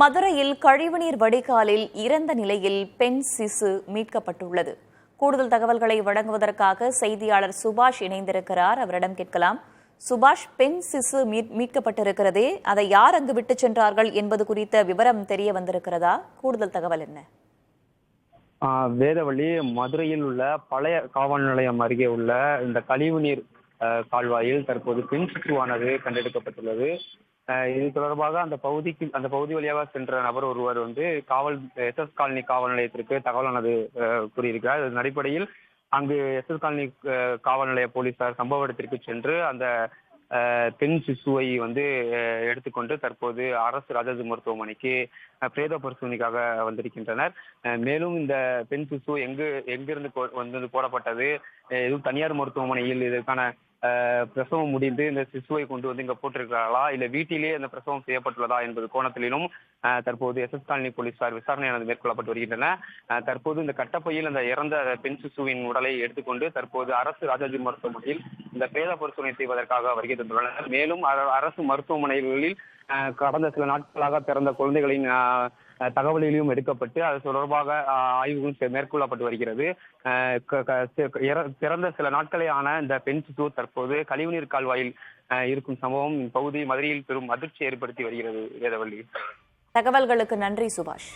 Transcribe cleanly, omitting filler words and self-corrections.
மதுரையில் கழிவுநீர் வடிகாலில் இறந்த நிலையில் பெண் சிசு மீட்கப்பட்டுள்ளது. கூடுதல் தகவல்களை வழங்குவதற்காக செய்தியாளர் சுபாஷ் இணைந்திருக்கிறார். அவரிடம் கேட்கலாம். சுபாஷ், பெண் சிசு மீட்கப்பட்டிருக்கிறதே, அதை யார் அங்கு விட்டு சென்றார்கள் என்பது குறித்த விவரம் தெரிய வந்திருக்கிறதா? கூடுதல் தகவல் என்ன? வேதவள்ளி, மதுரையில் உள்ள பழைய காவல் நிலையம் அருகே உள்ள இந்த கழிவுநீர் கால்வாயில் தற்போது பெண் சிசுவானது கண்டெடுக்கப்பட்டுள்ளது. இது தொடர்பாக அந்த பகுதி வழியாக சென்ற நபர் ஒருவர் எஸ்எஸ் காலனி காவல் நிலையத்திற்கு தகவலானது கூறியிருக்கிறார். இதன் அடிப்படையில் அங்கு எஸ்எஸ் காலனி காவல் நிலைய போலீசார் சம்பவ இடத்திற்கு சென்று அந்த பெண் சிசுவை எடுத்துக்கொண்டு தற்போது அரசு ராஜாஜி மருத்துவமனைக்கு பிரேத பரிசோதனைக்காக வந்திருக்கின்றனர். மேலும் இந்த பெண் சிசு எங்கிருந்து போடப்பட்டது, எதுவும் தனியார் மருத்துவமனையில் இதற்கான பிரசவம் முடிந்து இந்த சிசுவை கொண்டு இங்க போட்டிருக்கிறார்களா, இல்ல வீட்டிலேயே அந்த பிரசவம் செய்யப்பட்டுள்ளதா என்பது கோணத்திலும் தற்போது எஸ்எஸ் காலனி போலீசார் விசாரணையானது மேற்கொள்ளப்பட்டு வருகின்றன. தற்போது இந்த கட்டப்பையில் அந்த இறந்த பெண் சிசுவின் உடலை எடுத்துக்கொண்டு தற்போது அரசு ராஜாஜி மருத்துவமனையில் இந்த பிரேத பரிசோதனை செய்வதற்காக வருகை தந்துள்ளனர். மேலும் அரசு மருத்துவமனைகளில் கடந்த சில நாட்களாக பிறந்த குழந்தைகளின் தகவல்களையும் எடுக்கப்பட்டு அது தொடர்பாக ஆய்வுகளும் மேற்கொள்ளப்பட்டு வருகிறது. பிறந்த சில நாட்களே ஆன இந்த பெண் சிசு தற்போது கழிவுநீர் கால்வாயில் இருக்கும் சம்பவம் மதுரையில் பெரும் அதிர்ச்சி ஏற்படுத்தி வருகிறது. வேதவள்ளி, தகவல்களுக்கு நன்றி சுபாஷ்.